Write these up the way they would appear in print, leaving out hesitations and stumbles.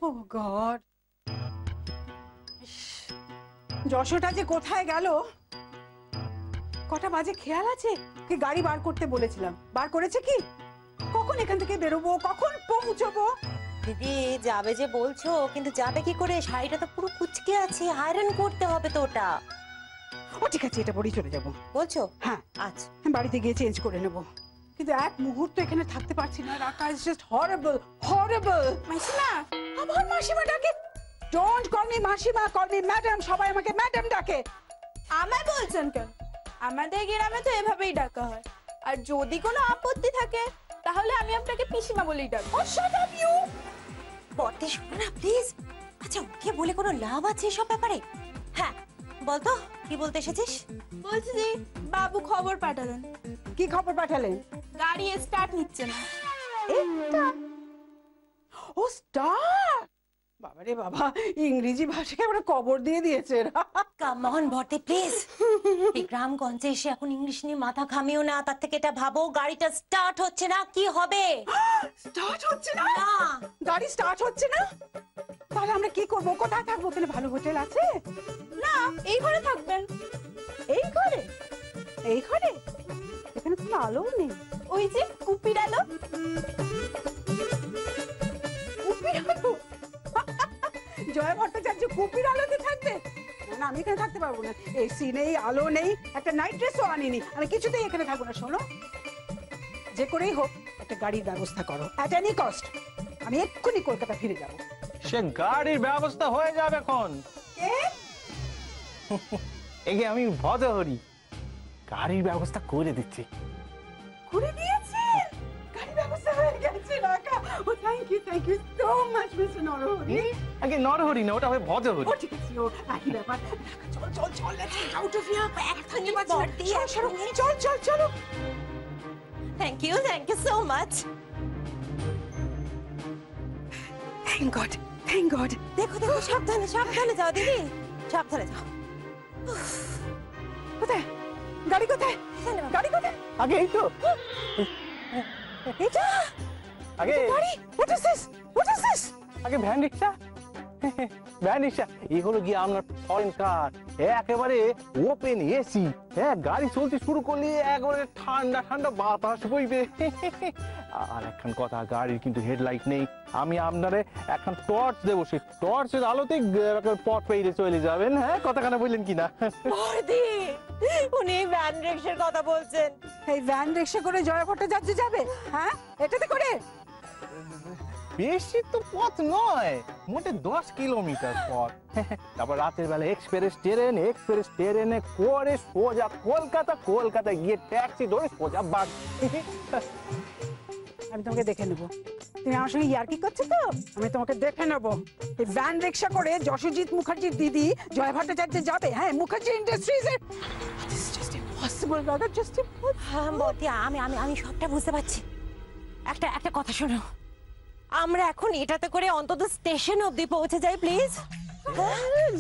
ও god, যশোটা যে কোথায় গেল? কটা বাজে খেয়াল আছে? কি গাড়ি বার করতে বলেছিলাম, বার করেছে কি? কখন এখান থেকে বেরোবো, কখন পৌঁছবো? দিদি যাবে যে বলছো, কিন্তু যাবে কি করে? শাড়িটা তো পুরো কুচকে আছে, আয়রন করতে হবে তো ওটা। ও ঠিক আছে, এটা পরেই চলে যাবো। বলছো? হ্যাঁ আচ্ছা, বাড়িতে গিয়ে চেঞ্জ করে নেবো, কিন্তু এক মুহূর্ত এখানে থাকতে পারছি না। রাকা ইজ জাস্ট হরিবল, হরিবল। মাসিমা, আমার মাসিমা ডাকে। ডোন্ট কল মি মাসিমা, কল মি ম্যাডাম। সবাই আমাকে ম্যাডাম ডাকে। আমায় বলছেন কেন? আমাদের গ্রামে তো এভাবেই ডাকা হয়। আর যদি কোনো আপত্তি থাকে তাহলে আমি আপনাকে পিসিমা বলেই ডাকবো। ও শাট আপ ইউ। বলতে শোনো না প্লিজ। আচ্ছা ওকে বলে কোনো লাভ আছে এসব ব্যাপারে? হ্যাঁ বলতো, কি বলতে এসেছিস? বলছি যে বাবু খবর পাঠালেন। কি খবর পাঠালেন? গাড়ি স্টার্ট নিচ্ছে না। ও স্টার। বাবারে বাবা, ইংরেজি ভাষাকে আমরা কবর দিয়ে দিয়েছে। কাম অন বটে প্লিজ। এই গ্রামগঞ্জে এসে এখন ইংলিশ নিয়ে মাথা ঘামিও না, তার থেকে এটা ভাবো গাড়িটা স্টার্ট হচ্ছে না, কি হবে? স্টার্ট হচ্ছে না? না গাড়ি স্টার্ট হচ্ছে না? তাহলে আমরা কি করবো? কোথায় থাকবো? এখানে ভালো হোটেল আছে? না, এই ঘরে থাকবেন। এই ঘরে? এই ঘরে? এখানে কোনো আলো নেই। ওই যে কুপির আলো। কুপির আলো? জয়া ভট্টাচার্য কুপির আলোতে থাকবে? না না, আমি এখানে থাকতে পারবো না। এসি নেই, আলো নেই, একটা নাইট ড্রেসও আনিনি। আমি কিছুতেই এখানে থাকবো না। শোনো, যে করেই হোক একটা গাড়ির ব্যবস্থা করো, অ্যাট এনি কস্ট। আমি এক্ষুনি কলকাতা ফিরে যাবো। সে গাড়ির ব্যবস্থা হয়ে যাবে এখন। এগে আমি ভজহরি গাড়ির ব্যবস্থা করে দিচ্ছি। করে দিয়েছে? গাড়ির ব্যবস্থা হয়ে গেছে? রাকা, ও thank you so much mister Narahari. আগে নরহরি না, ওটা হবে ভজহরি। ও ঠিক আছে, ও একই ব্যাপার। চল চল চল, let's get out of here. এখনই বাজে। চল চল চলো। Thank you so much. Thank God, thank God. দেখো দেখো, সাবধানে সাবধানে যাও দিদি, সাবধানে যাও। কোথায় গাড়ি? কোথায় গাড়ি? কোথায়? আগে এই তো, এটা আগে গাড়ি। What is this? What is this? আগে ভ্যান রিক্সা। ভ্যান রিক্সা এই হলো গিয়ে আপনার ফরেন কার, একেবারে ওপেন এসি। হ্যাঁ, গাড়ি চলতে শুরু করলে একবারে ঠান্ডা ঠান্ডা বাতাস বইবে। আর একখান কথা, গাড়ির কিন্তু হেডলাইট নেই। আমি আপনারে একখান টর্চ দেবো, সেই টর্চের আলোতে পথ পেয়ে চলে যাবেন। হ্যাঁ, কথাখানা বললেন কিনা? বর্দি, উনি ভ্যান রিক্সার কথা বলছেন। এই ভ্যান রিক্সা করে জয়া ভট্টাচার্য যাবে? হ্যাঁ, এটাতে করে? বেশি তো পথ নয়, মোটে 10 কিলোমিটার পথ। তারপর রাতের বেলা এক্সপ্রেস ট্রেনে করে সোজা কলকাতা, কলকাতা গিয়ে ট্যাক্সি ধরে সোজা বাড়ি। আমি তোমাকে দেখে নেবো। তুমি আমার সঙ্গে ইয়ার্কি করছো তো? আমি তোমাকে দেখে নেবো। এই ভ্যান রিক্সা করে যশোজিৎ মুখার্জির দিদি জয়া ভট্টাচার্য যাবে? হ্যাঁ, মুখার্জি ইন্ডাস্ট্রিজের। দিস ইজ জাস্ট ইম্পসিবল দাদা, জাস্ট ইম্পসিবল। হ্যাঁ বর্দি, আমি সবটা বুঝতে পারছি। একটা কথা শোনো, আমরা এখন এটাতে করে অন্তত স্টেশন অবধি পৌঁছে যাই প্লিজ।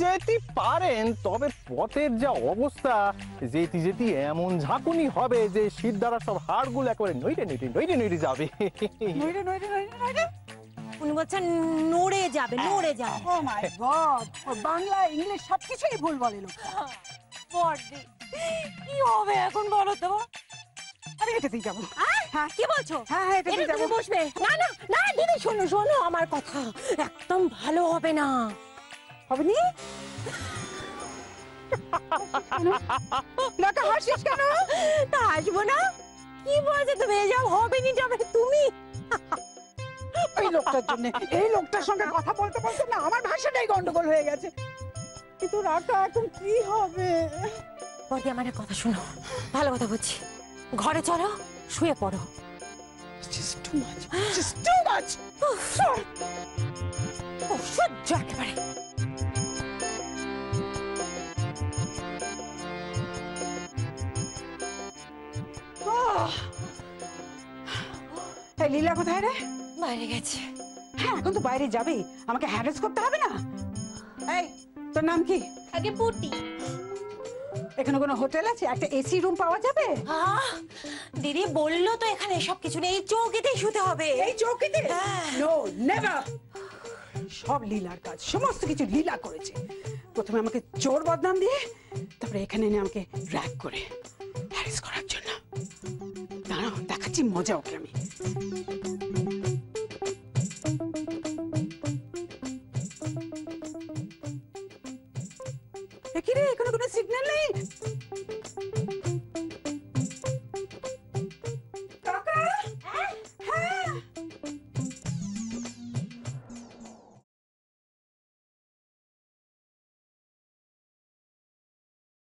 যেতে পারেন, তবে পথের যা অবস্থা, যেতে এমন ঝাঁকুনি হবে যে শীত দ্বারা সব হাড়গুলো একেবারে নইটে যাবে। নইরে নইরে নইরে নইরে। উনি বলছেন নড়ে যাবে, নড়ে যাবে। ও মাই গড, ও বাংলা ইংলিশ সবকিছুই ভুল বলে লোক। বর্দি, কি হবে এখন বলো তো? আরে এটাতেই যাবো। হ্যাঁ, কি বলছো? হ্যাঁ, এটাতেই যাবো। বসবে? না না না দিদি, শোনো শোনো আমার কথা, একদম ভালো হবে না। হবে নি? নাকা হাসিস কেন? তা আসবো না? কি বলছো তুমি? এসব হবে নি, যাবে তুমি। এই লোকটার জন্য, এই লোকটার সঙ্গে কথা বলতে বলতে না আমার ভাষাটাই গন্ডগোল হয়ে গেছে। কিন্তু রাকা এখন কি হবে? বর্দি, আমার একটা কথা শোনো, ভালো কথা বলছি। ঘরে চলো, শুয়ে পড়ো। Just too much. Just too much. সহ্য একেবারে। এই লীলা কোথায় রে? বাইরে গেছে। হ্যাঁ, এখন তো বাইরে যাবে, আমাকে হ্যারাস করতে হবে না? এই, তোর নাম কি? আগে পুটি। এখানে কোনো হোটেল আছে? একটা এসি রুম পাওয়া যাবে? দিদি বললো তো এখানে সব কিছু নেই, চৌকিতেই শুতে হবে। এই চৌকিতে? হ্যাঁ। No, never. সব লীলার কাজ, সমস্ত কিছু লীলা করেছে। প্রথমে আমাকে চোর বদনাম দিয়ে, তারপরে এখানে এনে আমাকে র্যাগ করে হ্যারেস করার জন্য। দাঁড়াও, দেখাচ্ছি মজা ওকে আমি। কি রে, এখনো কোনো সিগন্যাল নেই?